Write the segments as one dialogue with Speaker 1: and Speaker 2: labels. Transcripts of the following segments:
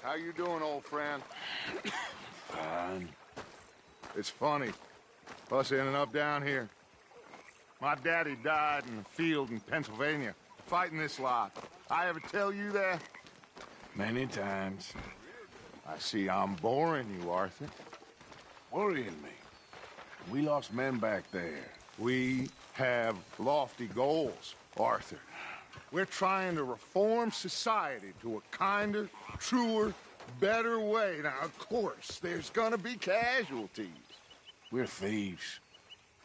Speaker 1: How you doing, old friend?
Speaker 2: Fine.
Speaker 1: It's funny, us ending up down here. My daddy died in the field in Pennsylvania, fighting this lot. I ever tell you that?
Speaker 2: Many times.
Speaker 1: I see I'm boring you, Arthur.
Speaker 2: Worrying me. We lost men back there.
Speaker 1: We have lofty goals, Arthur. We're trying to reform society to a kinder, truer, better way. Now, of course, there's gonna be casualties.
Speaker 2: We're thieves.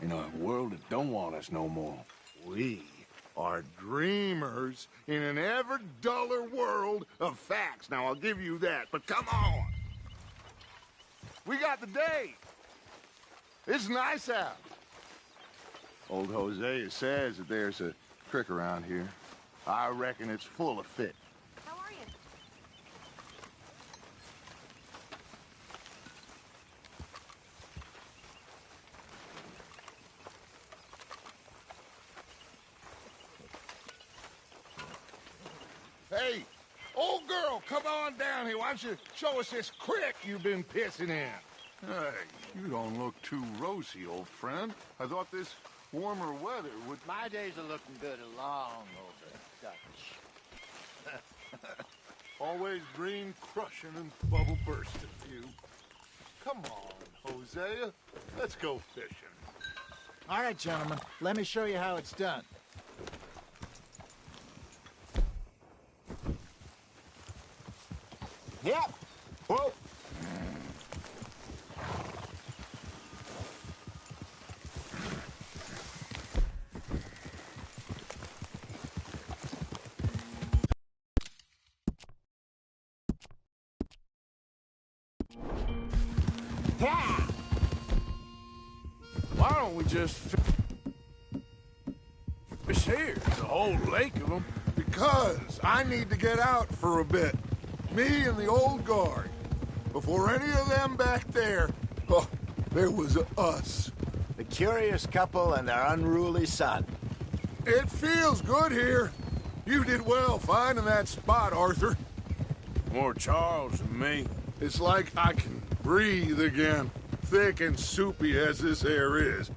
Speaker 2: In a world that don't want us no more.
Speaker 1: We are dreamers in an ever duller world of facts. Now, I'll give you that, but come on. We got the day. It's nice out. Old Hosea says that there's a creek around here. I reckon it's full of fish.
Speaker 3: How are you?
Speaker 1: Hey, old girl, come on down here. Why don't you show us this creek you've been pissing in? Hey, you don't look too rosy, old friend. I thought this warmer weather would...
Speaker 4: My days are looking good along over Dutch.
Speaker 1: Always dream crushing and bubble bursting, you. Come on, Hosea. Let's go fishing.
Speaker 5: All right, gentlemen. Let me show you how it's done.
Speaker 4: Yep. Whoa.
Speaker 2: Why don't we just fish here? There's a whole lake of them.
Speaker 1: Because I need to get out for a bit. Me and the old guard. Before any of them back there, oh, there was us.
Speaker 4: The curious couple and their unruly son.
Speaker 1: It feels good here. You did well finding that spot, Arthur.
Speaker 2: More Charles than me.
Speaker 1: It's like I can breathe again, thick and soupy as this air is.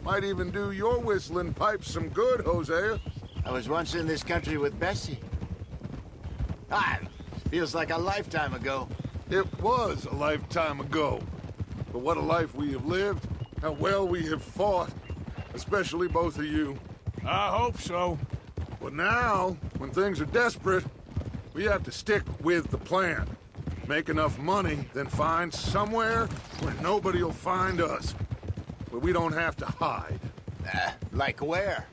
Speaker 1: Might even do your whistling pipes some good, Hosea.
Speaker 4: I was once in this country with Bessie. Feels like a lifetime ago.
Speaker 1: It was a lifetime ago. But what a life we have lived, how well we have fought, especially both of you.
Speaker 2: I hope so.
Speaker 1: But now, when things are desperate, we have to stick with the plan. Make enough money, then find somewhere where nobody will find us. Where we don't have to hide.
Speaker 4: Like where?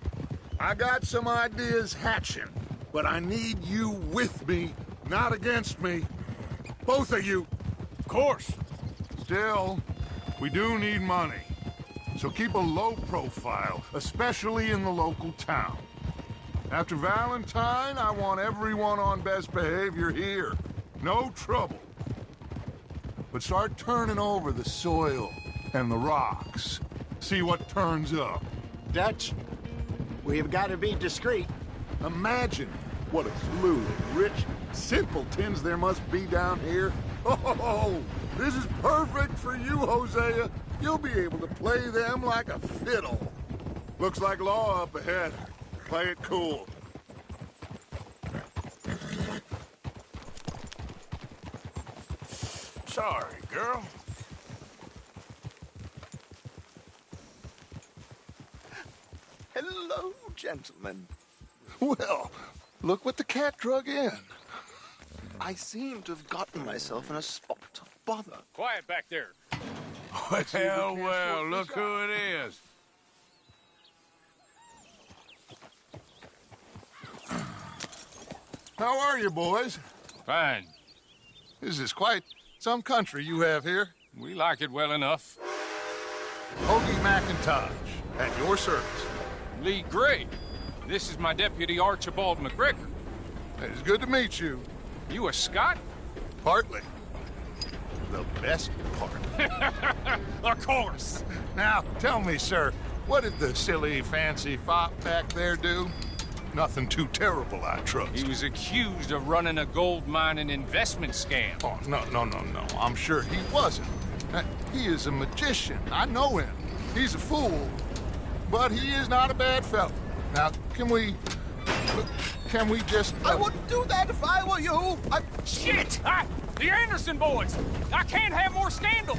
Speaker 1: I got some ideas hatching, but I need you with me, not against me. Both of you.
Speaker 2: Of course.
Speaker 1: Still, we do need money. So keep a low profile, especially in the local town. After Valentine, I want everyone on best behavior here. No trouble. But start turning over the soil and the rocks. See what turns up.
Speaker 4: Dutch, we've got to be discreet.
Speaker 1: Imagine what a slew of rich simpletons there must be down here. Oh, this is perfect for you, Hosea. You'll be able to play them like a fiddle. Looks like law up ahead. Play it cool.
Speaker 2: Sorry, girl.
Speaker 4: Hello, gentlemen.
Speaker 1: Well, look what the cat drug in.
Speaker 6: I seem to have gotten myself in a spot of bother.
Speaker 7: Quiet back there.
Speaker 2: Well, look who it is.
Speaker 1: How are you, boys?
Speaker 7: Fine.
Speaker 1: This is quite some country you have here.
Speaker 7: We like it well enough.
Speaker 1: Hoagie McIntosh, at your service.
Speaker 7: Lee Gray. This is my deputy, Archibald McGregor.
Speaker 1: It's good to meet you.
Speaker 7: You a Scot?
Speaker 1: Partly. The best part.
Speaker 7: Of course.
Speaker 1: Now, tell me, sir, what did the silly, fancy fop back there do? Nothing too terrible, I trust.
Speaker 7: He was accused of running a gold mining investment scam.
Speaker 1: Oh, no. I'm sure he wasn't. He is a magician. I know him. He's a fool, but he is not a bad fellow. Now, can we just...
Speaker 6: I wouldn't do that if I were you.
Speaker 7: Shit! The Anderson boys! I can't have more scandal!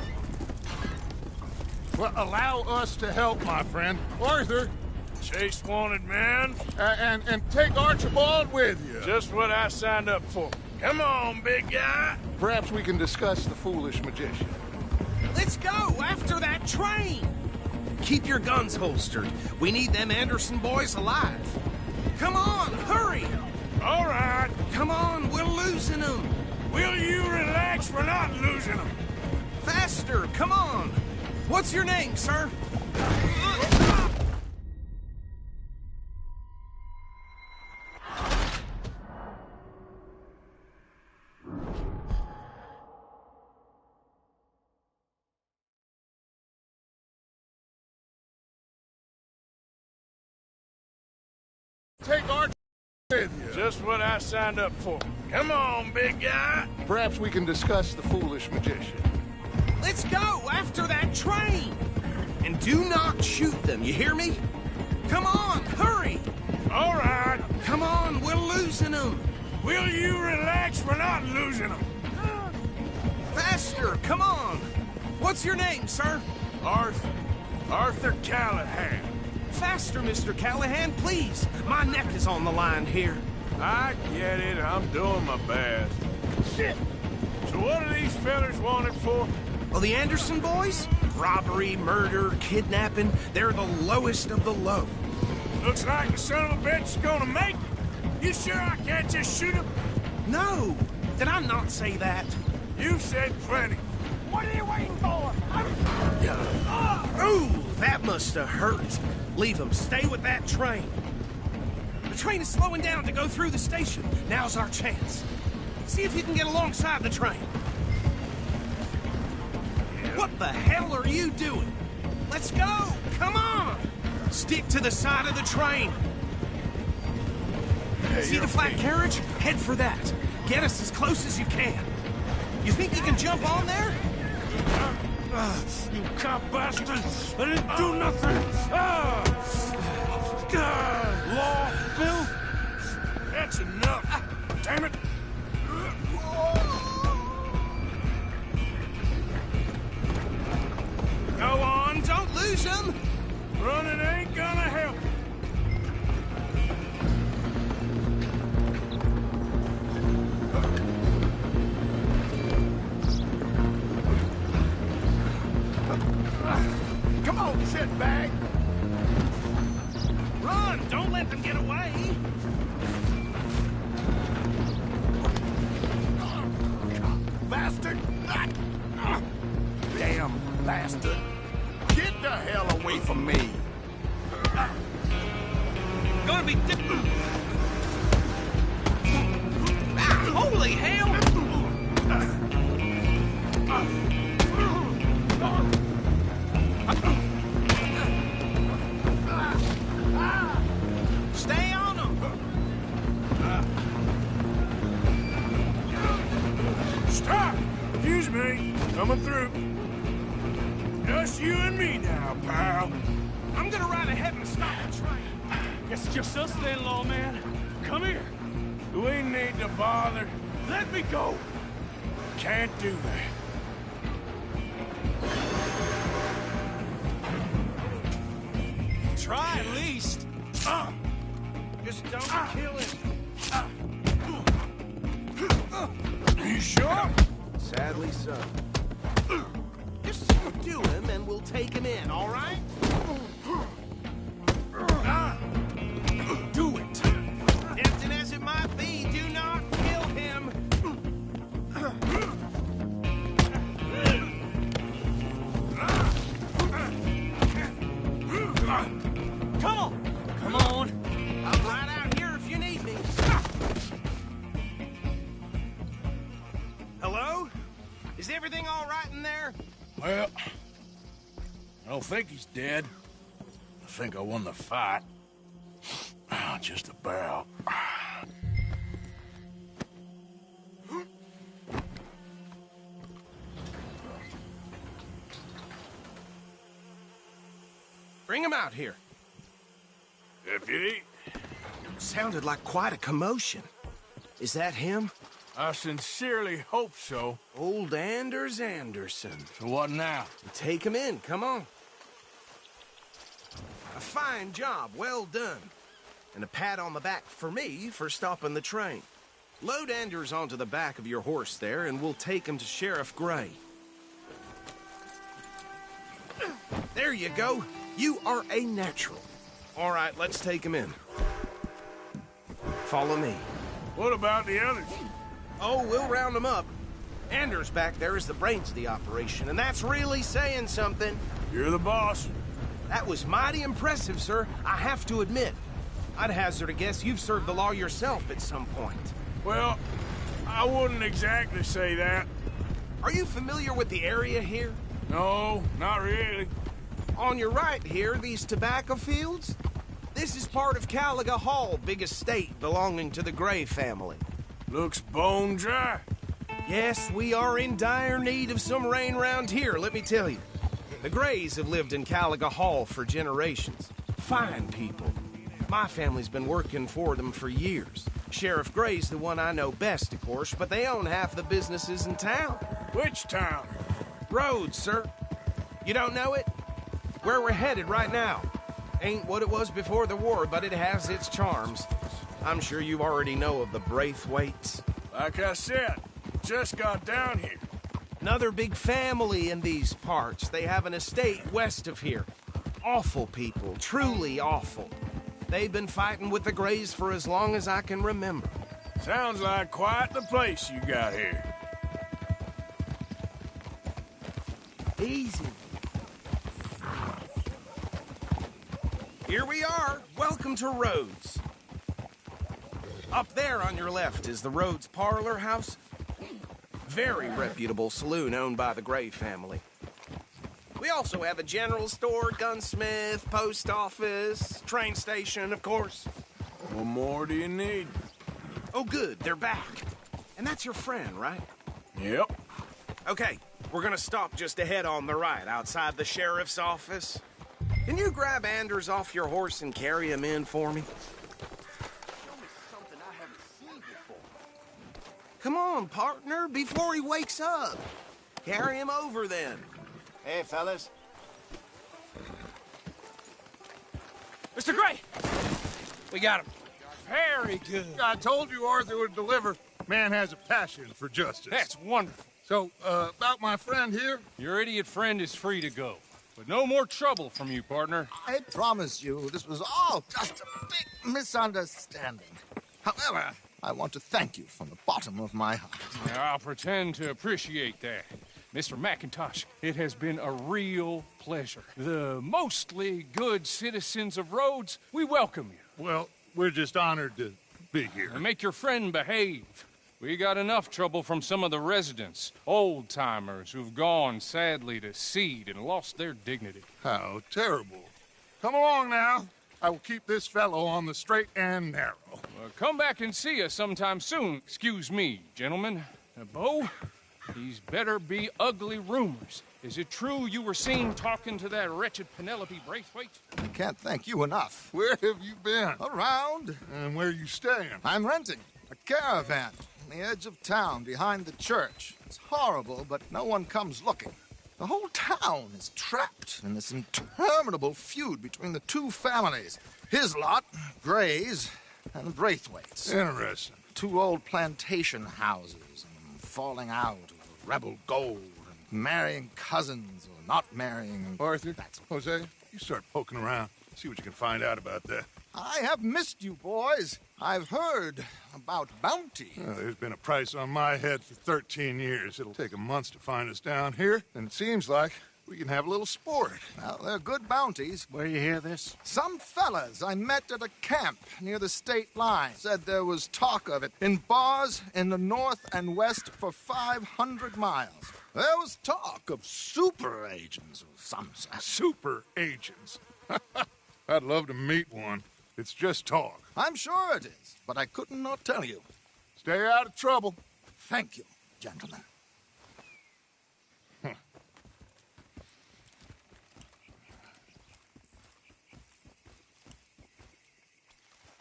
Speaker 1: Well, allow us to help, my friend. Arthur,
Speaker 3: Chase wanted man.
Speaker 1: and take Archibald with you.
Speaker 3: Just what I signed up for. Come on, big guy.
Speaker 1: Perhaps we can discuss the foolish magician.
Speaker 8: Let's go after that train! Keep your guns holstered. We need them Anderson boys alive. Come on, hurry!
Speaker 3: All right.
Speaker 8: Come on, we're losing them.
Speaker 3: Will you relax? We're not losing them.
Speaker 8: Faster, come on. What's your name, sir?
Speaker 1: Take Archibald with you.
Speaker 3: Just what I signed up for. Come on, big guy.
Speaker 1: Perhaps we can discuss the foolish magician.
Speaker 8: Let's go after that train! And do not shoot them, you hear me? Come on, hurry!
Speaker 3: All right.
Speaker 8: Come on, we're losing them.
Speaker 3: Will you relax? We're not losing them.
Speaker 8: Faster, come on. What's your name, sir?
Speaker 3: Arthur Callahan.
Speaker 8: Faster, Mr. Callahan, please. My neck is on the line here.
Speaker 3: I get it. I'm doing my best. Shit! So what are these fellas wanted for?
Speaker 8: Well, the Anderson boys? Robbery, murder, kidnapping. They're the lowest of the low.
Speaker 3: Looks like the son of a bitch is gonna make it. You sure I can't just shoot him?
Speaker 8: No! Did I not say that?
Speaker 3: You said plenty.
Speaker 8: What are you waiting for? Ooh, that must have hurt. Leave them. Stay with that train. The train is slowing down to go through the station. Now's our chance. See if you can get alongside the train. What the hell are you doing? Let's go! Come on! Stick to the side of the train. See the flat carriage? Head for that. Get us as close as you can. You think you can jump on there?
Speaker 3: You cop bastard! I didn't do nothing! Law, Bill! That's enough! Damn it!
Speaker 8: Go on, don't lose them!
Speaker 3: Running ain't gonna help!
Speaker 1: Come on, shitbag!
Speaker 8: Run! Don't let them get away!
Speaker 1: Bastard! Damn bastard! Get the hell away from me!
Speaker 8: Gonna be holy hell! Stay on them!
Speaker 3: Stop! Excuse me. Coming through. Just you and me now, pal.
Speaker 8: I'm gonna ride ahead and stop the train.
Speaker 3: It's just us then, lawman. Come here. We need to bother. Let me go. Can't do that.
Speaker 8: Try at least. Just don't kill him.
Speaker 3: You sure?
Speaker 8: Sadly so. Just do him and we'll take him in, all right? Do it. Tempting as it might be, do not kill him. Come on. Come on. I'm right out here if you need me. Hello? Is everything all right in there?
Speaker 3: Well, I don't think he's dead. I think I won the fight.
Speaker 2: just about.
Speaker 8: Bring him out here.
Speaker 3: Deputy,
Speaker 8: Sounded like quite a commotion. Is that him?
Speaker 3: I sincerely hope so.
Speaker 8: Old Anders Anderson.
Speaker 3: So what now?
Speaker 8: Take him in, come on. A fine job, well done. And a pat on the back for me for stopping the train. Load Anders onto the back of your horse there, and we'll take him to Sheriff Gray. There you go. You are a natural. All right, let's take him in. Follow me.
Speaker 3: What about the others?
Speaker 8: Oh, we'll round them up. Anders back there is the brains of the operation, and that's really saying something.
Speaker 3: You're the boss.
Speaker 8: That was mighty impressive, sir. I have to admit. I'd hazard a guess you've served the law yourself at some point.
Speaker 3: Well, I wouldn't exactly say that.
Speaker 8: Are you familiar with the area here?
Speaker 3: No, not really.
Speaker 8: On your right here, these tobacco fields? This is part of Caliga Hall, big estate belonging to the Gray family.
Speaker 3: Looks bone dry.
Speaker 8: Yes, we are in dire need of some rain round here, let me tell you. The Grays have lived in Caliga Hall for generations. Fine people. My family's been working for them for years. Sheriff Gray's the one I know best, of course, but they own half the businesses in town.
Speaker 3: Which town?
Speaker 8: Rhodes, sir. You don't know it? Where we're headed right now. Ain't what it was before the war, but it has its charms. I'm sure you already know of the Braithwaites.
Speaker 3: Like I said, just got down here.
Speaker 8: Another big family in these parts. They have an estate west of here. Awful people, truly awful. They've been fighting with the Grays for as long as I can remember.
Speaker 3: Sounds like quite the place you got here.
Speaker 8: Easy. Here we are. Welcome to Rhodes. Up there on your left is the Rhodes Parlor House. Very reputable saloon owned by the Gray family. We also have a general store, gunsmith, post office, train station, of course.
Speaker 3: What more do you need?
Speaker 8: Oh, good. They're back. And that's your friend, right?
Speaker 3: Yep.
Speaker 8: Okay, we're gonna stop just ahead on the right, outside the sheriff's office. Can you grab Anders off your horse and carry him in for me?
Speaker 6: Something I haven't seen before.
Speaker 8: Come on, partner, before he wakes up. Carry him over, then.
Speaker 4: Hey, fellas.
Speaker 7: Mr. Gray! We got him. Very good.
Speaker 1: I told you Arthur would deliver. Man has a passion for justice.
Speaker 7: That's wonderful.
Speaker 1: So, about my friend here?
Speaker 7: Your idiot friend is free to go. But no more trouble from you, partner.
Speaker 5: I promise you, this was all just a big misunderstanding. However, I want to thank you from the bottom of my heart.
Speaker 7: I'll pretend to appreciate that. Mr. McIntosh, it has been a real pleasure. The mostly good citizens of Rhodes, we welcome you.
Speaker 1: Well, we're just honored to be here.
Speaker 7: And make your friend behave. We got enough trouble from some of the residents, old-timers who've gone, sadly, to seed and lost their dignity.
Speaker 1: How terrible. Come along now. I will keep this fellow on the straight and narrow.
Speaker 7: Come back and see us sometime soon. Excuse me, gentlemen. Bo, these better be ugly rumors. Is it true you were seen talking to that wretched Penelope Braithwaite?
Speaker 5: I can't thank you enough.
Speaker 1: Where have you been?
Speaker 5: Around.
Speaker 1: And where are you staying?
Speaker 5: I'm renting a caravan on the edge of town behind the church. It's horrible, but no one comes looking. The whole town is trapped in this interminable feud between the two families. His lot, Gray's, and the Braithwaites.
Speaker 1: Interesting.
Speaker 5: Two old plantation houses, and falling out over rebel gold, and marrying cousins or not marrying. And
Speaker 1: Arthur,
Speaker 5: that's
Speaker 1: Jose, you start poking around. See what you can find out about that.
Speaker 5: I have missed you, boys. I've heard about bounty.
Speaker 1: There's been a price on my head for 13 years. It'll take a month to find us down here, and it seems like we can have a little sport.
Speaker 5: Well, they're good bounties.
Speaker 9: Where you hear this?
Speaker 5: Some fellas I met at a camp near the state line said there was talk of it in bars in the north and west for 500 miles. There was talk of super agents of some sort.
Speaker 1: Super agents. I'd love to meet one. It's just talk.
Speaker 5: I'm sure it is, but I could not tell you.
Speaker 1: Stay out of trouble.
Speaker 5: Thank you, gentlemen.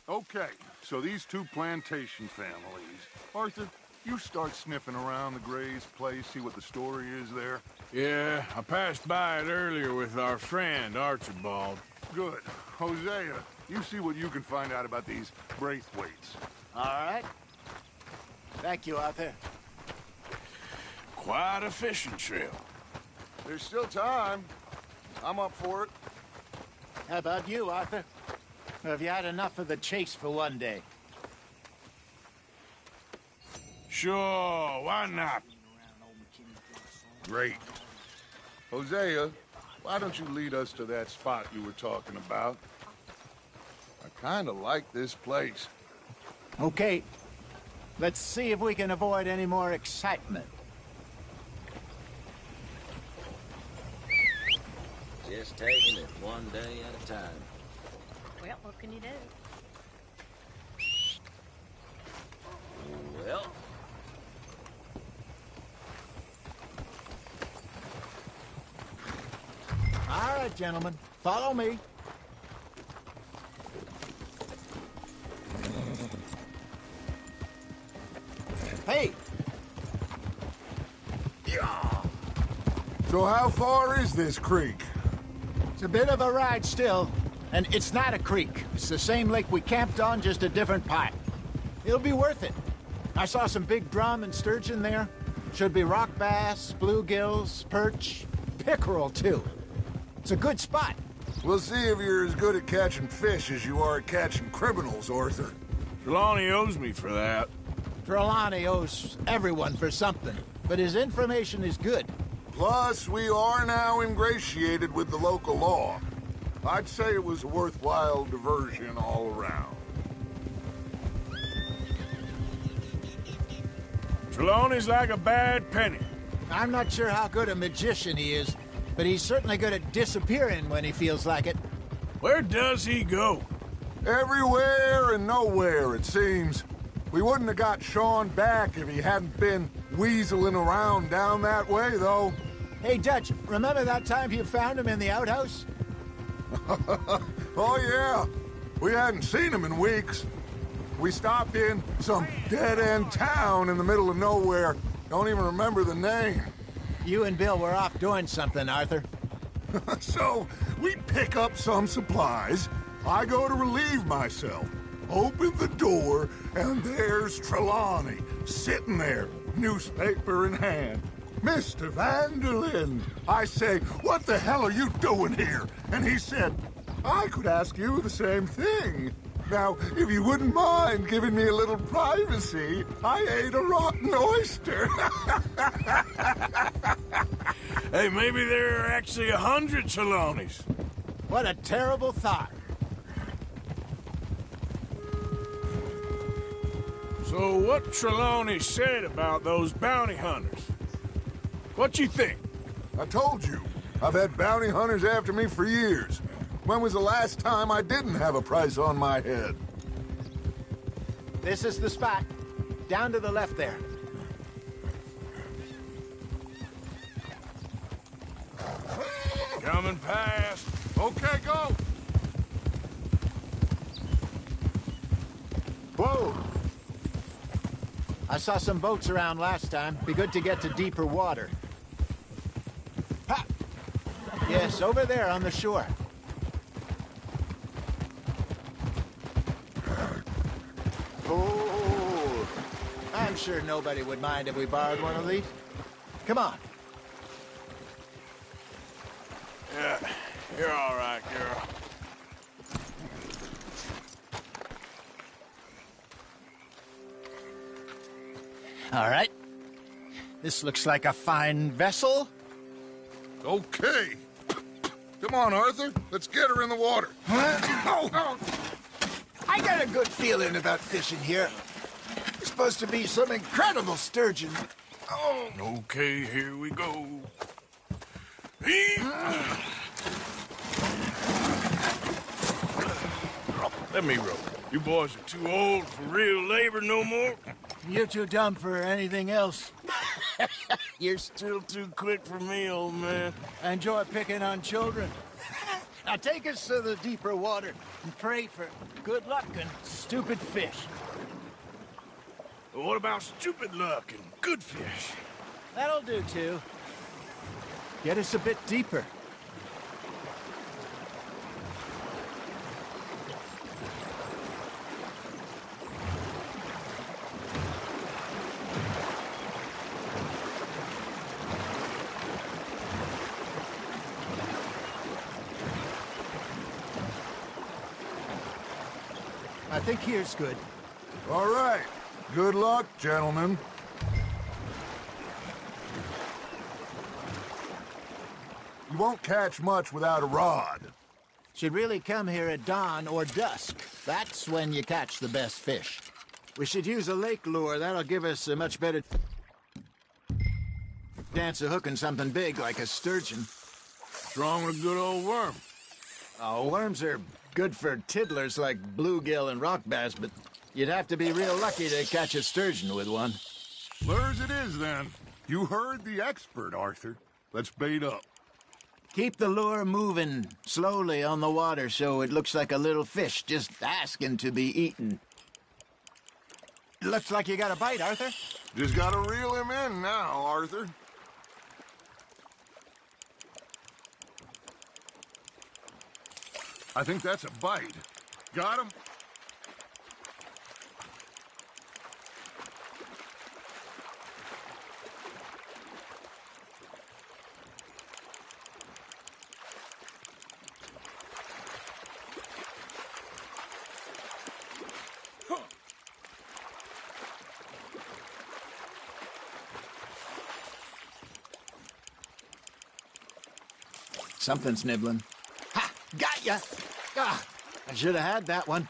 Speaker 1: Okay, so these two plantation families. Arthur, you start sniffing around the Gray's place, see what the story is there.
Speaker 3: Yeah, I passed by it earlier with our friend, Archibald.
Speaker 1: Good. Hosea, you see what you can find out about these Braithwaites.
Speaker 4: All right. Thank you, Arthur.
Speaker 3: Quite a fishing trip.
Speaker 1: There's still time. I'm up for it.
Speaker 4: How about you, Arthur? Or have you had enough of the chase for one day?
Speaker 3: Sure, why not?
Speaker 1: Great. Hosea, why don't you lead us to that spot you were talking about? I kind of like this place.
Speaker 4: Okay. Let's see if we can avoid any more excitement.
Speaker 9: Just taking it one day at a time.
Speaker 10: Well, what can you do?
Speaker 9: Well,
Speaker 4: All right, gentlemen. Follow me. Hey!
Speaker 1: So how far is this creek?
Speaker 4: It's a bit of a ride still, and it's not a creek. It's the same lake we camped on, just a different pipe. It'll be worth it. I saw some big drum and sturgeon there. Should be rock bass, bluegills, perch, pickerel, too. It's a good spot.
Speaker 1: We'll see if you're as good at catching fish as you are at catching criminals, Arthur.
Speaker 3: Trelawney owes me for that.
Speaker 4: Trelawney owes everyone for something, but his information is good.
Speaker 1: Plus, we are now ingratiated with the local law. I'd say it was a worthwhile diversion all around.
Speaker 3: Trelawney's like a bad penny.
Speaker 4: I'm not sure how good a magician he is, but he's certainly good at disappearing when he feels like it.
Speaker 3: Where does he go?
Speaker 1: Everywhere and nowhere, it seems. We wouldn't have got Sean back if he hadn't been weaseling around down that way, though.
Speaker 4: Hey, Dutch, remember that time you found him in the outhouse?
Speaker 1: Oh, yeah. We hadn't seen him in weeks. We stopped in some dead-end town in the middle of nowhere. Don't even remember the name.
Speaker 4: You and Bill were off doing something, Arthur.
Speaker 1: So, we pick up some supplies. I go to relieve myself. Open the door, and there's Trelawney, sitting there, newspaper in hand. Mr. Vanderlyn. I say, what the hell are you doing here? And he said, I could ask you the same thing. Now, if you wouldn't mind giving me a little privacy, I ate a rotten oyster.
Speaker 3: Hey, maybe there are actually 100 Trelawneys.
Speaker 4: What a terrible thought.
Speaker 3: So what Trelawney said about those bounty hunters? What you think?
Speaker 1: I told you, I've had bounty hunters after me for years. When was the last time I didn't have a price on my head?
Speaker 4: This is the spot. Down to the left there.
Speaker 3: Coming past.
Speaker 1: Okay, go.
Speaker 4: Whoa! I saw some boats around last time. Be good to get to deeper water. Ha! Yes, over there on the shore. Oh! I'm sure nobody would mind if we borrowed one of these. Come on.
Speaker 3: Yeah, you're all right, girl.
Speaker 4: All right. This looks like a fine vessel.
Speaker 1: Okay. Come on, Arthur. Let's get her in the water.
Speaker 5: Oh. I got a good feeling about fishing here. There's supposed to be some incredible sturgeon. Oh.
Speaker 3: Okay, here we go. Let me row. You boys are too old for real labor no more.
Speaker 4: You're too dumb for anything else.
Speaker 3: You're still too quick for me, old man.
Speaker 4: I enjoy picking on children. Now take us to the deeper water and pray for good luck and stupid fish.
Speaker 3: What about stupid luck and good fish?
Speaker 4: That'll do, too. Get us a bit deeper. I think here's good.
Speaker 1: All right. Good luck, gentlemen. You won't catch much without a rod.
Speaker 4: Should really come here at dawn or dusk. That's when you catch the best fish. We should use a lake lure. That'll give us a much better chance of hooking something big like a sturgeon.
Speaker 3: What's wrong with a good old worm?
Speaker 4: Oh, worms are good for tiddlers like bluegill and rock bass, but you'd have to be real lucky to catch a sturgeon with one.
Speaker 1: Lures it is, then. You heard the expert, Arthur. Let's bait up.
Speaker 4: Keep the lure moving slowly on the water so it looks like a little fish just asking to be eaten. Looks like you got a bite, Arthur.
Speaker 1: Just gotta reel him in now, Arthur. I think that's a bite. Got him?
Speaker 4: Something's nibbling. Ha! Got ya! Ah, I should have had that one.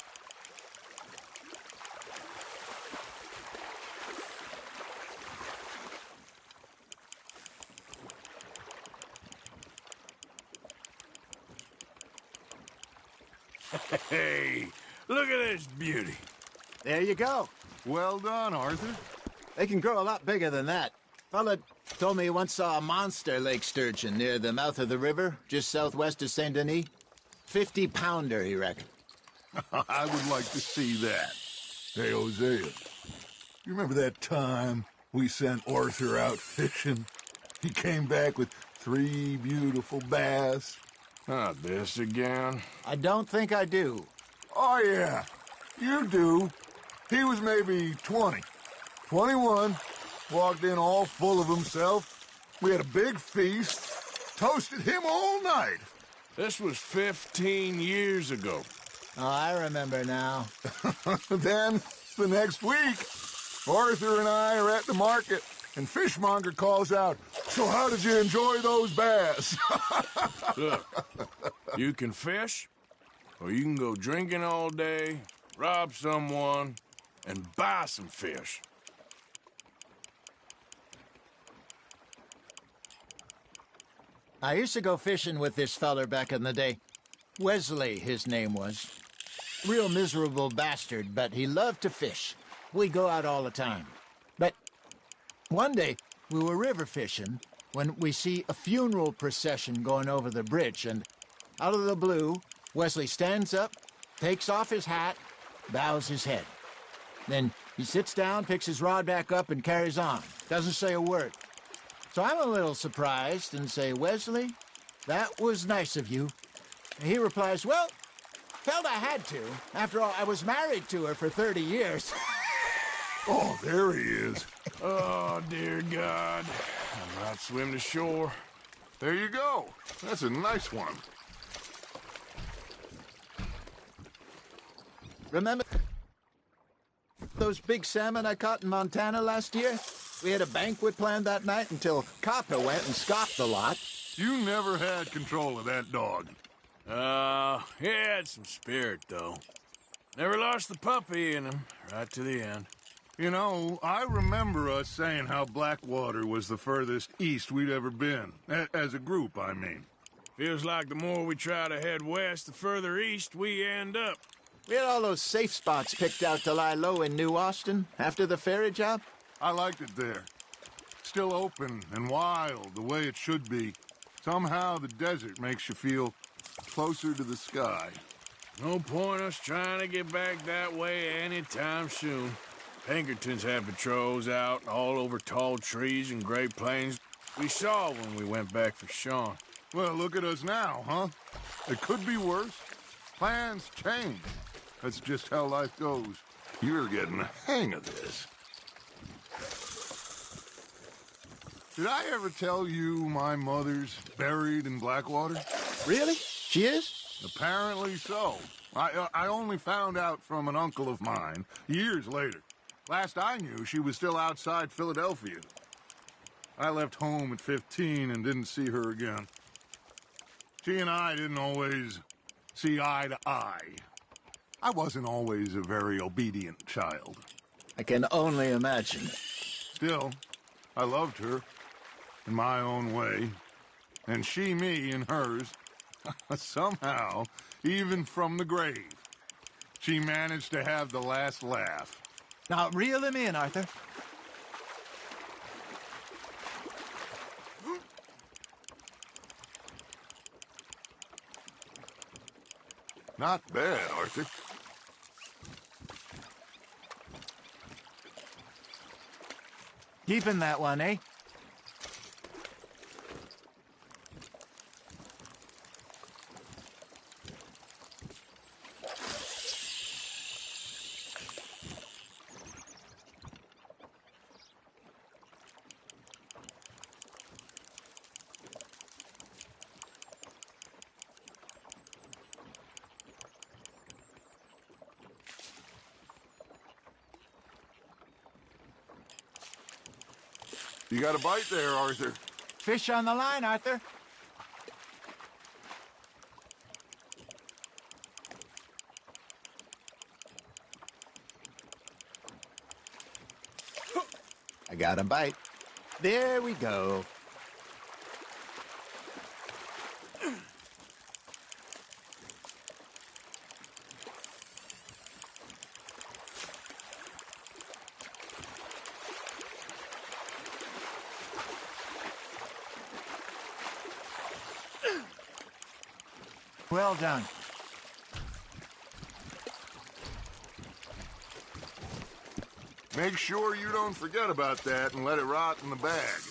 Speaker 3: Hey, look at this beauty.
Speaker 4: There you go.
Speaker 1: Well done, Arthur.
Speaker 4: They can grow a lot bigger than that. Fella told me he once saw a monster lake sturgeon near the mouth of the river, just southwest of Saint Denis. 50-pounder, he reckoned.
Speaker 1: I would like to see that. Hey, Hosea, you remember that time we sent Arthur out fishing? He came back with 3 beautiful bass.
Speaker 3: Not this again.
Speaker 4: I don't think I do.
Speaker 1: Oh, yeah, you do. He was maybe 20, 21, walked in all full of himself. We had a big feast, toasted him all night.
Speaker 3: This was 15 years ago.
Speaker 4: Oh, I remember now.
Speaker 1: Then, the next week, Arthur and I are at the market, and Fishmonger calls out, "So how did you enjoy those bass?"
Speaker 3: Look, you can fish, or you can go drinking all day, rob someone, and buy some fish.
Speaker 4: I used to go fishing with this feller back in the day. Wesley, his name was. Real miserable bastard, but he loved to fish. We go out all the time. But one day, we were river fishing when we see a funeral procession going over the bridge, and out of the blue, Wesley stands up, takes off his hat, bows his head. Then he sits down, picks his rod back up, and carries on. Doesn't say a word. So I'm a little surprised and say, "Wesley, that was nice of you." And he replies, "Well, felt I had to. After all, I was married to her for 30 years.
Speaker 1: Oh, there he is.
Speaker 3: Oh, dear God. I might swim to shore.
Speaker 1: There you go. That's a nice one.
Speaker 4: Remember those big salmon I caught in Montana last year? We had a banquet planned that night until Copper went and scoffed the lot.
Speaker 1: You never had control of that dog.
Speaker 3: He had some spirit, though. Never lost the puppy in him, right to the end.
Speaker 1: You know, I remember us saying how Blackwater was the furthest east we'd ever been. As a group, I mean.
Speaker 3: Feels like the more we try to head west, the further east we end up.
Speaker 4: We had all those safe spots picked out to lie low in New Austin after the ferry job.
Speaker 1: I liked it there. Still open and wild, the way it should be. Somehow the desert makes you feel closer to the sky.
Speaker 3: No point us trying to get back that way anytime soon. Pinkertons had patrols out all over tall trees and Great Plains. We saw when we went back for Sean.
Speaker 1: Well, look at us now, huh? It could be worse. Plans change. That's just how life goes. You're getting the hang of this. Did I ever tell you my mother's buried in Blackwater?
Speaker 4: Really? She is?
Speaker 1: Apparently so. I only found out from an uncle of mine years later. Last I knew, she was still outside Philadelphia. I left home at 15 and didn't see her again. She and I didn't always see eye to eye. I wasn't always a very obedient child.
Speaker 4: I can only imagine.
Speaker 1: Still, I loved her in my own way, and she me in hers. Somehow, even from the grave, she managed to have the last laugh.
Speaker 4: Now, reel him in, Arthur.
Speaker 1: Not bad, Arthur.
Speaker 4: Keeping that one, eh?
Speaker 1: You got a bite there, Arthur.
Speaker 4: Fish on the line, Arthur. I got a bite. There we go. Well done.
Speaker 1: Make sure you don't forget about that and let it rot in the bag.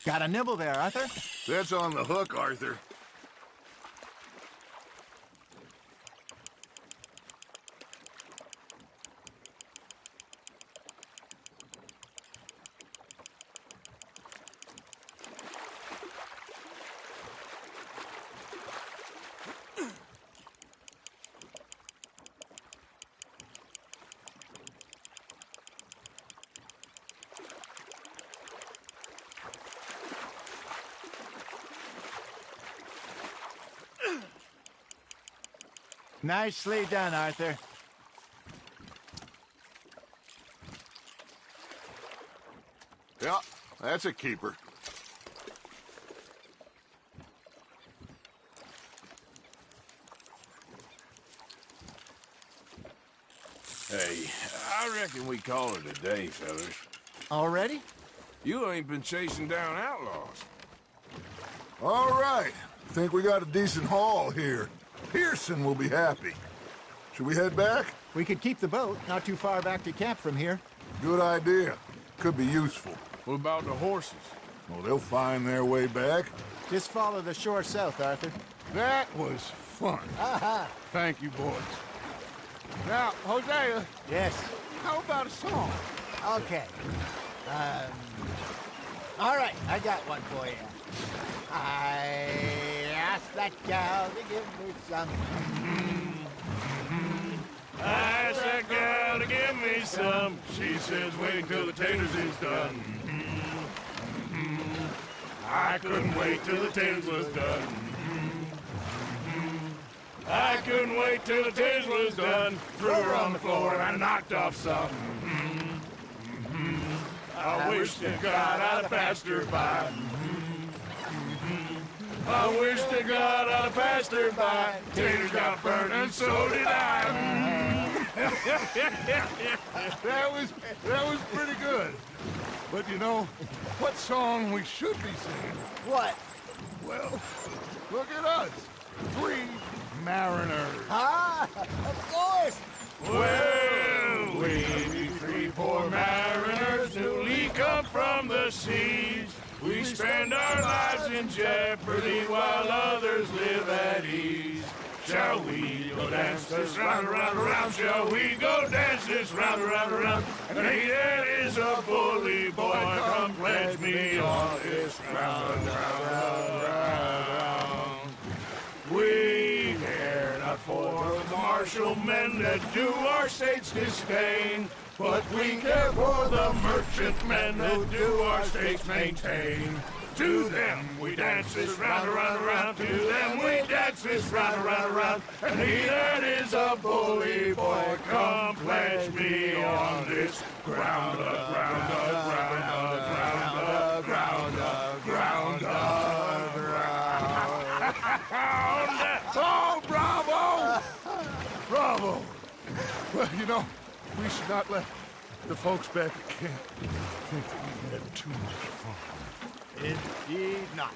Speaker 4: Got a nibble there, Arthur?
Speaker 1: That's on the hook, Arthur.
Speaker 4: Nicely done, Arthur.
Speaker 1: Yeah, that's a keeper.
Speaker 3: Hey, I reckon we call it a day, fellas.
Speaker 4: Already?
Speaker 3: You ain't been chasing down outlaws.
Speaker 1: All right. Think we got a decent haul here. Pearson will be happy. Should we head back?
Speaker 4: We could keep the boat not too far back to camp from here.
Speaker 1: Good idea. Could be useful.
Speaker 3: What about the horses?
Speaker 1: Well, they'll find their way back.
Speaker 4: Just follow the shore south, Arthur.
Speaker 1: That was fun.
Speaker 4: Aha!
Speaker 1: Thank you, boys. Now, Hosea,
Speaker 4: Yes.
Speaker 1: how about a song?
Speaker 4: Okay. All right, I got one for you. I asked that gal to give me some.
Speaker 3: I asked that gal to give me some. She says, wait till the taters is done. I couldn't wait till the taters was done. I couldn't wait till the taters was done. Threw her on the floor and I knocked off some. I wish to God I'd have passed her by. I wish to God I'd have passed her by. Taters got burnt and so did I.
Speaker 1: That was pretty good. But you know, what song we should be singing?
Speaker 4: What?
Speaker 1: Well, look at us. 3 mariners.
Speaker 4: Ah, of course.
Speaker 3: Well, we be 3 poor mariners newly come from the seas. We spend our lives in jeopardy while others live at ease. Shall we go dance this round, around, around? Shall we go dance this round, around, around? And he that is a bully boy, come pledge me on this round, round, round. We care not for the martial men that do our state's disdain, but we care for the merchant men who do our states maintain. To them we dance this round, around, around. To them we dance this round, around, around. And he that is a bully boy, come pledge me on this ground, ground, ground, ground, ground, ground, ground.
Speaker 1: Oh, bravo! Bravo! Well, you know, we should not let the folks back at camp think that we've had too much fun.
Speaker 4: Indeed not.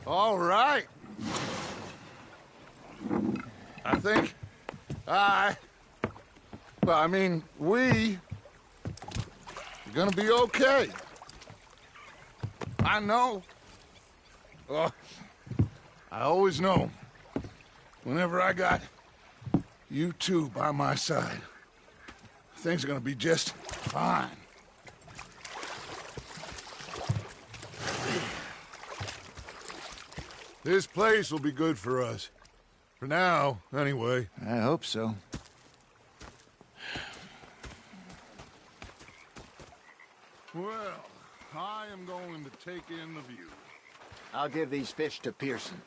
Speaker 1: All right. I think we are gonna be okay. I know. Oh, I always know. Whenever I got you two by my side, things are gonna be just fine. This place will be good for us. For now, anyway.
Speaker 4: I hope so.
Speaker 1: Well, I am going to take in the view.
Speaker 4: I'll give these fish to Pearson.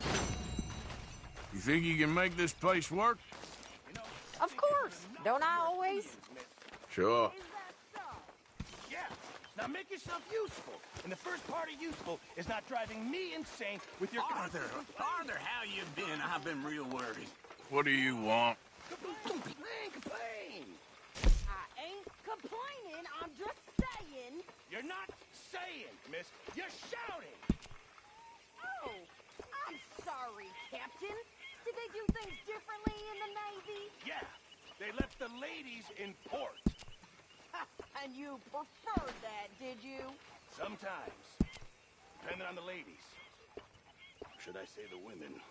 Speaker 3: You think you can make this place work?
Speaker 10: Of course. Don't I always?
Speaker 3: Sure.
Speaker 11: Yeah. Now make yourself useful. And the first part of useful is not driving me insane with your...
Speaker 12: Arthur, how you been? I've been real worried.
Speaker 3: What do you want?
Speaker 11: Complain.
Speaker 10: I ain't complaining. I'm just saying.
Speaker 11: You're not saying, miss. You're shouting.
Speaker 10: Oh, I'm sorry, Captain. Did they do things differently in the Navy?
Speaker 11: Yeah. They left the ladies in port.
Speaker 10: And you preferred that, did you?
Speaker 11: Sometimes. Depending on the ladies. Should I say the women?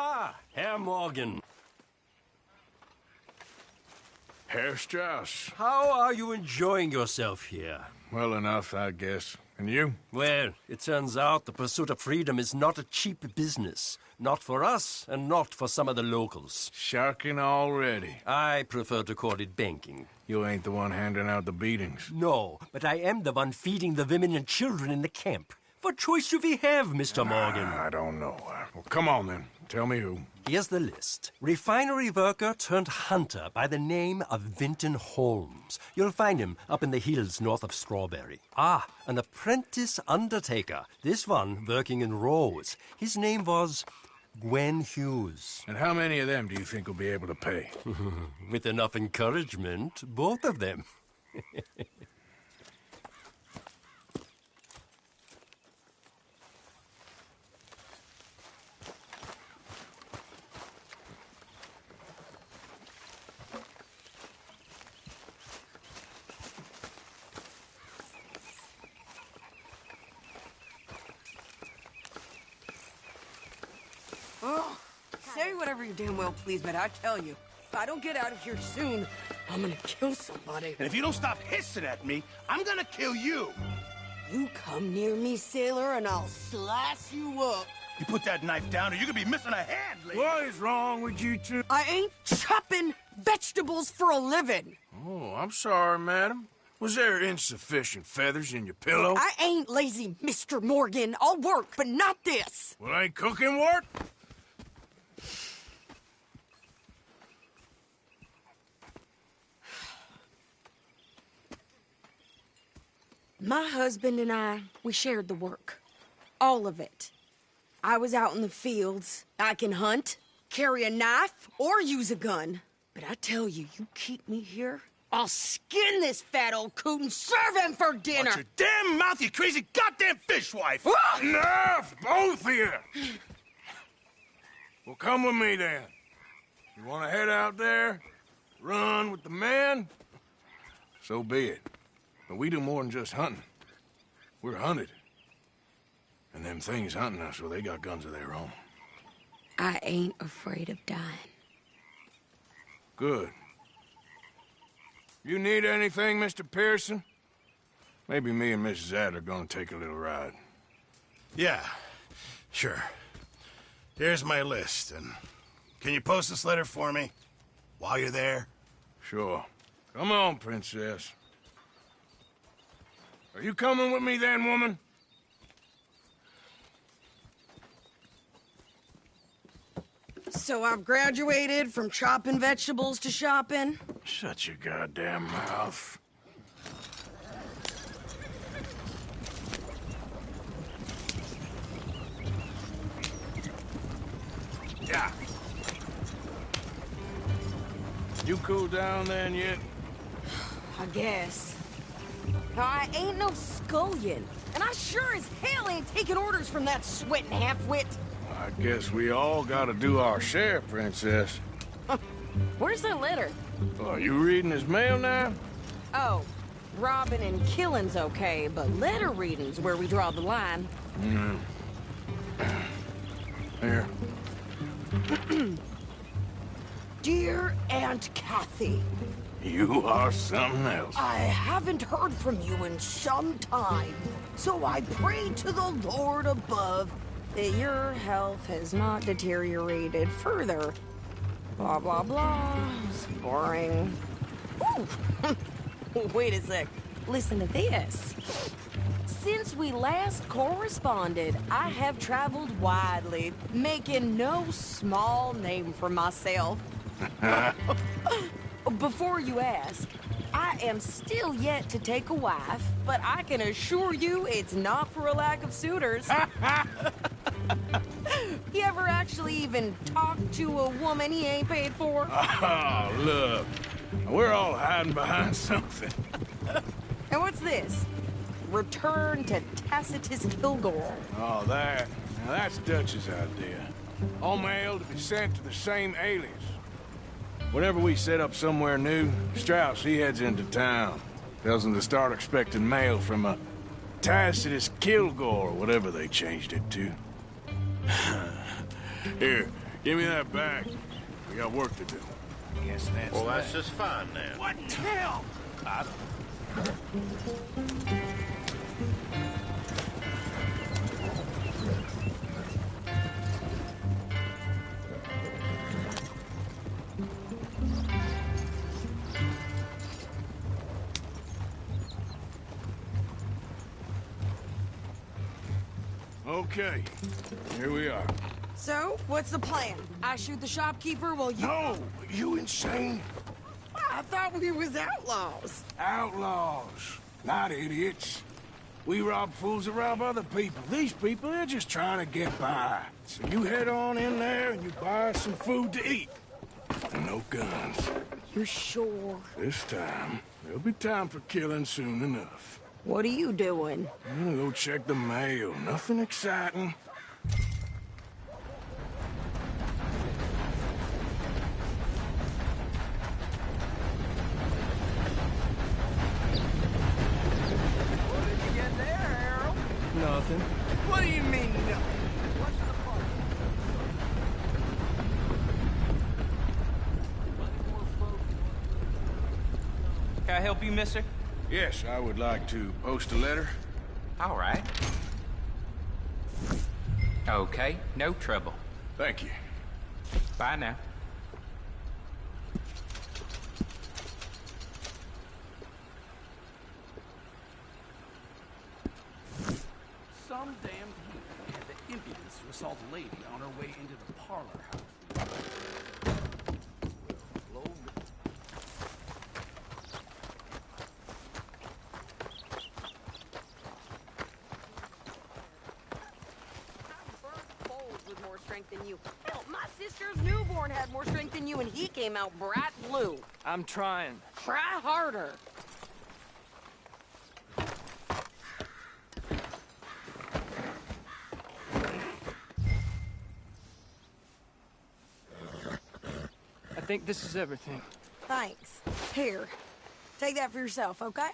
Speaker 13: Ah, Herr Morgan.
Speaker 3: Herr Strauss.
Speaker 13: How are you enjoying yourself here?
Speaker 3: Well enough, I guess. And you?
Speaker 13: Well, it turns out the pursuit of freedom is not a cheap business. Not for us, and not for some of the locals.
Speaker 3: Sharking already.
Speaker 13: I prefer to call it banking.
Speaker 3: You ain't the one handing out the beatings.
Speaker 13: No, but I am the one feeding the women and children in the camp. What choice do we have, Mr. Morgan?
Speaker 3: I don't know. Well, come on then. Tell me who.
Speaker 13: Here's the list. Refinery worker turned hunter by the name of Vinton Holmes. You'll find him up in the hills north of Strawberry. Ah, an apprentice undertaker. This one working in Rose. His name was Gwen Hughes.
Speaker 3: And how many of them do you think will be able to pay?
Speaker 13: With enough encouragement, both of them.
Speaker 14: Oh, say whatever you damn well please, but I tell you, if I don't get out of here soon, I'm gonna kill somebody.
Speaker 11: And if you don't stop hissing at me, I'm gonna kill you.
Speaker 14: You come near me, sailor, and I'll slice you up.
Speaker 11: You put that knife down or you're gonna be missing a hand, lady.
Speaker 3: What is wrong with you two?
Speaker 14: I ain't chopping vegetables for a living.
Speaker 3: Oh, I'm sorry, madam. Was there insufficient feathers in your pillow?
Speaker 14: I ain't lazy, Mr. Morgan. I'll work, but not this.
Speaker 3: Well, ain't cooking work?
Speaker 14: My husband and I, we shared the work. All of it. I was out in the fields. I can hunt, carry a knife, or use a gun. But I tell you, you keep me here, I'll skin this fat old coot and serve him for dinner.
Speaker 11: Watch your damn mouth, you crazy goddamn fishwife!
Speaker 3: Enough, both of you! Well, come with me then. You want to head out there, run with the men? So be it. But we do more than just hunting. We're hunted. And them things hunting us, well, they got guns of their own.
Speaker 14: I ain't afraid of dying.
Speaker 3: Good. You need anything, Mr. Pearson? Maybe me and Mrs. Ad are gonna take a little ride.
Speaker 11: Yeah, sure. Here's my list, and can you post this letter for me while you're there?
Speaker 3: Sure. Come on, Princess. Are you coming with me then, woman?
Speaker 14: So I've graduated from chopping vegetables to shopping?
Speaker 3: Shut your goddamn mouth. Yeah. You cool down then yet?
Speaker 14: I guess. I ain't no scullion, and I sure as hell ain't taking orders from that sweating half-wit.
Speaker 3: I guess we all gotta do our share, Princess.
Speaker 14: Where's that letter?
Speaker 3: Oh, you reading his mail now?
Speaker 14: Oh, robbing and killing's okay, but letter reading's where we draw the line.
Speaker 3: Here.
Speaker 14: Dear Aunt Kathy.
Speaker 3: You are something else.
Speaker 14: I haven't heard from you in some time, so I pray to the Lord above that your health has not deteriorated further. Blah, blah, blah. It's boring. Ooh. Wait a sec. Listen to this. Since we last corresponded, I have traveled widely, making no small name for myself. Before you ask, I am still yet to take a wife, but I can assure you it's not for a lack of suitors. You ever actually even talk to a woman he ain't paid for?
Speaker 3: Oh, look. We're all hiding behind something.
Speaker 14: And what's this? Return to Tacitus Kilgore.
Speaker 3: Oh, that. Now, that's Dutch's idea. All mail to be sent to the same alias. Whenever we set up somewhere new, Strauss, he heads into town. Tells them to start expecting mail from a Tacitus Kilgore, or whatever they changed it to. Here, Give me that bag. We got work to do.
Speaker 12: Guess that's
Speaker 15: Well, that's just fine then.
Speaker 12: What the hell?
Speaker 15: I
Speaker 3: Okay, here we are.
Speaker 14: So, what's the plan? I shoot the shopkeeper while you...
Speaker 3: No! You insane?
Speaker 14: I thought we was outlaws.
Speaker 3: Outlaws, not idiots. We rob fools that rob other people. These people, they're just trying to get by. So you head on in there and you buy us some food to eat. And no guns.
Speaker 14: You're sure?
Speaker 3: This time, there'll be time for killing soon enough.
Speaker 14: What are you doing?
Speaker 3: I'm gonna go check the mail. Nothing exciting.
Speaker 8: What did you get there, Harold?
Speaker 7: Nothing.
Speaker 8: What do you mean, nothing? What's the
Speaker 16: Can I help you, mister?
Speaker 3: Yes, I would like to post a letter.
Speaker 16: All right. Okay, no trouble.
Speaker 3: Thank you.
Speaker 16: Bye now.
Speaker 12: Some damned heathen had the impudence to assault a lady on her way into the parlor house.
Speaker 14: With more strength than you. Hell, my sister's newborn had more strength than you, and he came out bright blue.
Speaker 7: I'm trying.
Speaker 14: Try harder.
Speaker 7: I think this is everything.
Speaker 14: Thanks. Here, take that for yourself, okay?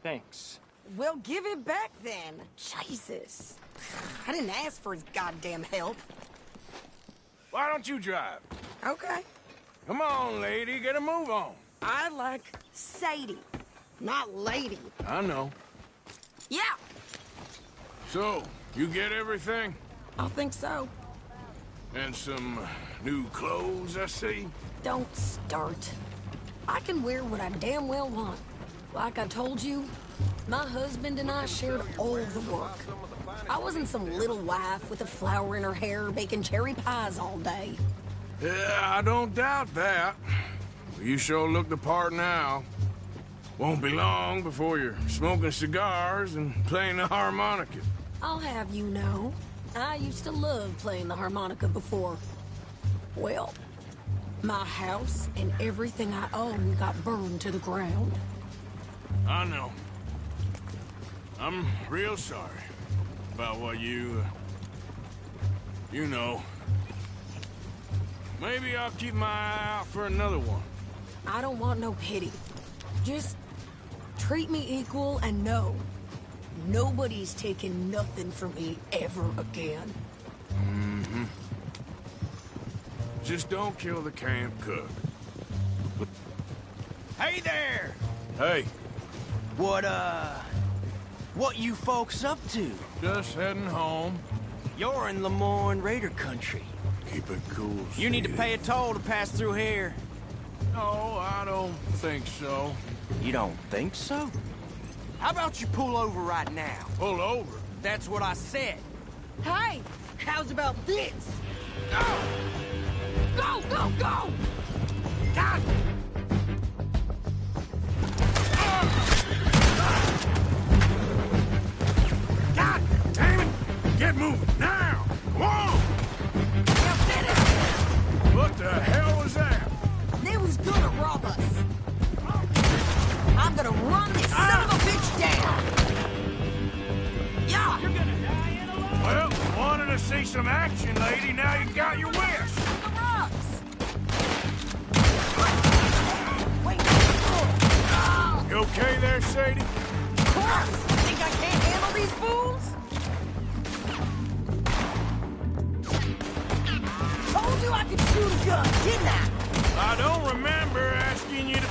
Speaker 7: Thanks.
Speaker 14: Well, give it back then. Jesus. I didn't ask for his goddamn help.
Speaker 3: Why don't you drive?
Speaker 14: Okay.
Speaker 3: Come on, lady, get a move on.
Speaker 14: I like Sadie, not lady.
Speaker 3: I know.
Speaker 14: Yeah,
Speaker 3: So, you get everything?
Speaker 14: I think so.
Speaker 3: And some new clothes, I see?
Speaker 14: Don't start. I can wear what I damn well want. Like I told you, my husband and I shared all the work. I wasn't some little wife with a flower in her hair baking cherry pies all day.
Speaker 3: Yeah, I don't doubt that. You sure look the part now. Won't be long before you're smoking cigars and playing the harmonica.
Speaker 14: I'll have you know, I used to love playing the harmonica before. Well, my house and everything I own got burned to the ground.
Speaker 3: I know. I'm real sorry about what you know. Maybe I'll keep my eye out for another one.
Speaker 14: I don't want no pity. Just treat me equal and know nobody's taking nothing from me ever again.
Speaker 3: Mm-hmm. Just don't kill the camp cook.
Speaker 8: Hey there!
Speaker 3: Hey.
Speaker 8: What you folks up to?
Speaker 3: Just heading home.
Speaker 8: You're in Lemoyne Raider country.
Speaker 3: Keep it cool,
Speaker 8: You need to
Speaker 3: Sadie.
Speaker 8: pay a toll to pass through here.
Speaker 3: No, I don't think so.
Speaker 8: You don't think so? How about you pull over right now?
Speaker 3: Pull over?
Speaker 8: That's what I said.
Speaker 14: Hey, how's about this? Go! Go, go, go!
Speaker 8: God!
Speaker 3: God damn it! Get moving, now! Come on! What the hell was that?
Speaker 14: They was gonna rob us. I'm gonna run this son of a bitch down! Yeah! You're gonna die in alone!
Speaker 3: Well, wanted to see some action, lady. Now you got your wish.
Speaker 14: The rocks! Wait!
Speaker 3: You okay there, Sadie?
Speaker 14: Of course! Think I can't handle these fools? shoot a gun, didn't I?
Speaker 3: I don't remember asking you to...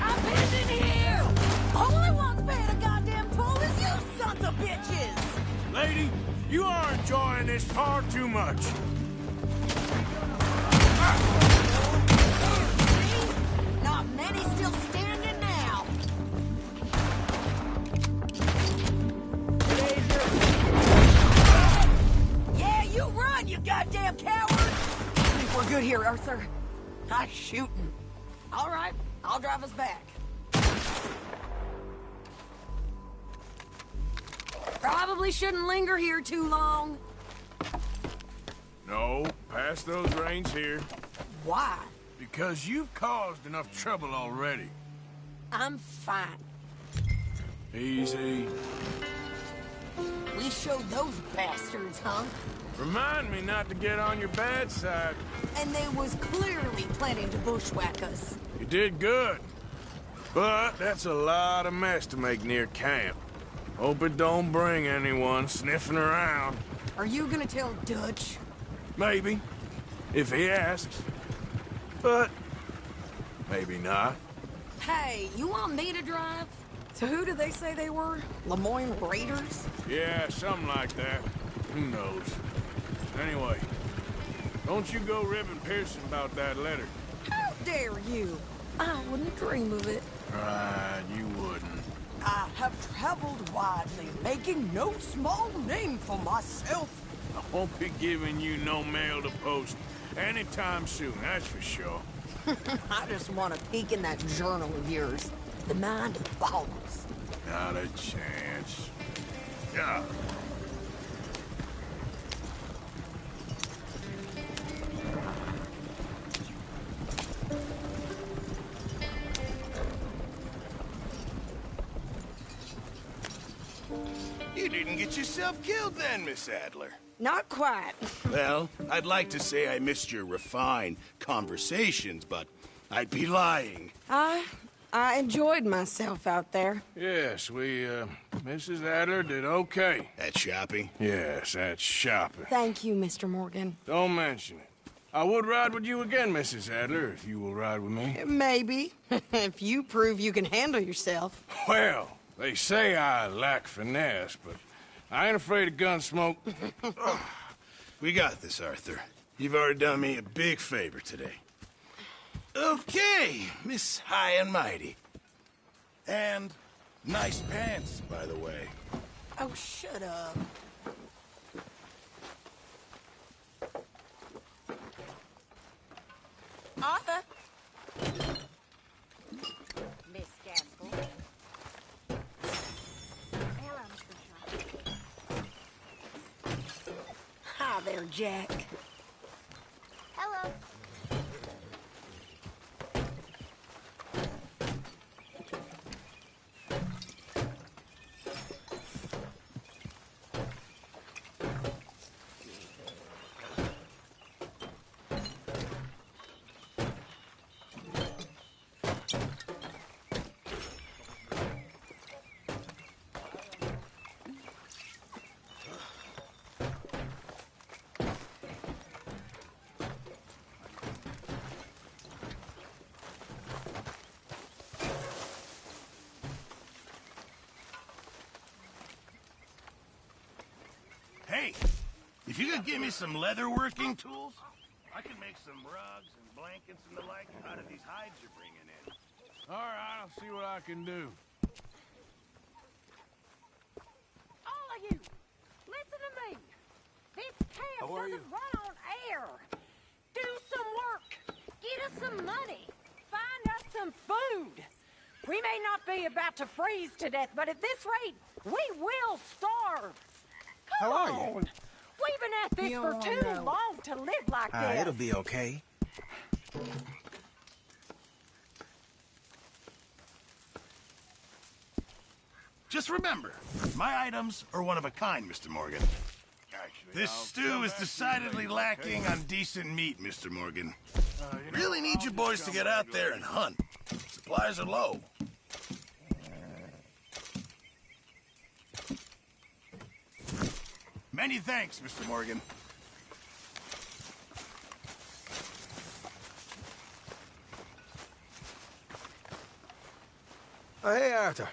Speaker 14: I've been in here! Only one's paying a goddamn toll is you sons of bitches!
Speaker 3: Lady, you are enjoying this far too much.
Speaker 14: Not many still standing now. Yeah, you run, you goddamn coward! I think we're good here, Arthur. Nice shooting. All right, I'll drive us back. Probably shouldn't linger here too long.
Speaker 3: No, pass those reins here.
Speaker 14: Why?
Speaker 3: Because you've caused enough trouble already.
Speaker 14: I'm fine.
Speaker 3: Easy.
Speaker 14: We showed those bastards, huh?
Speaker 3: Remind me not to get on your bad side.
Speaker 14: And they was clearly planning to bushwhack us.
Speaker 3: You did good. But that's a lot of mess to make near camp. Hope it don't bring anyone sniffing around.
Speaker 14: Are you gonna tell Dutch?
Speaker 3: Maybe, if he asks. But maybe not.
Speaker 14: Hey, you want me to drive? So who did they say they were? Lemoyne Raiders?
Speaker 3: Yeah, something like that. Who knows? Anyway, don't you go ribbing Pearson about that letter.
Speaker 14: How dare you? I wouldn't dream of it.
Speaker 3: Right, you wouldn't.
Speaker 14: I have traveled widely, making no small name for myself.
Speaker 3: I won't be giving you no mail to post anytime soon, that's for sure.
Speaker 14: I just want to peek in that journal of yours. The mind of balls.
Speaker 3: Not a chance. Yeah.
Speaker 11: You didn't get yourself killed then, Miss Adler.
Speaker 14: Not quite.
Speaker 11: Well, I'd like to say I missed your refined conversations, but I'd be lying.
Speaker 14: I enjoyed myself out there.
Speaker 3: Yes, Mrs. Adler did okay.
Speaker 11: At shopping?
Speaker 3: Yes, at shopping.
Speaker 14: Thank you, Mr. Morgan.
Speaker 3: Don't mention it. I would ride with you again, Mrs. Adler, if you will ride with me.
Speaker 14: Maybe. If you prove you can handle yourself.
Speaker 3: Well, they say I lack finesse, but I ain't afraid of gun smoke.
Speaker 11: We got this, Arthur. You've already done me a big favor today. Okay, Miss High and Mighty. And nice pants, by the way.
Speaker 14: Oh, shut up. Arthur. Miss Gaskell. Hello, Mr. Shaw. Hi there, Jack.
Speaker 10: Hello.
Speaker 11: Hey, if you could give me some leatherworking tools, I could make some rugs and blankets and the like out of these hides you're bringing in.
Speaker 3: All right, I'll see what I can do.
Speaker 10: All of you, listen to me. This camp doesn't run on air. Do some work. Get us some money. Find us some food. We may not be about to freeze to death, but at this rate, we will starve. Come on. We've been at this for too long to live like this.
Speaker 8: It'll be okay.
Speaker 11: Just remember, my items are one of a kind, Mr. Morgan. This stew is decidedly lacking on decent meat, Mr. Morgan. Really need you boys to get out there and hunt. Supplies are low. Many thanks, Mr. Morgan.
Speaker 15: Hey, Arthur.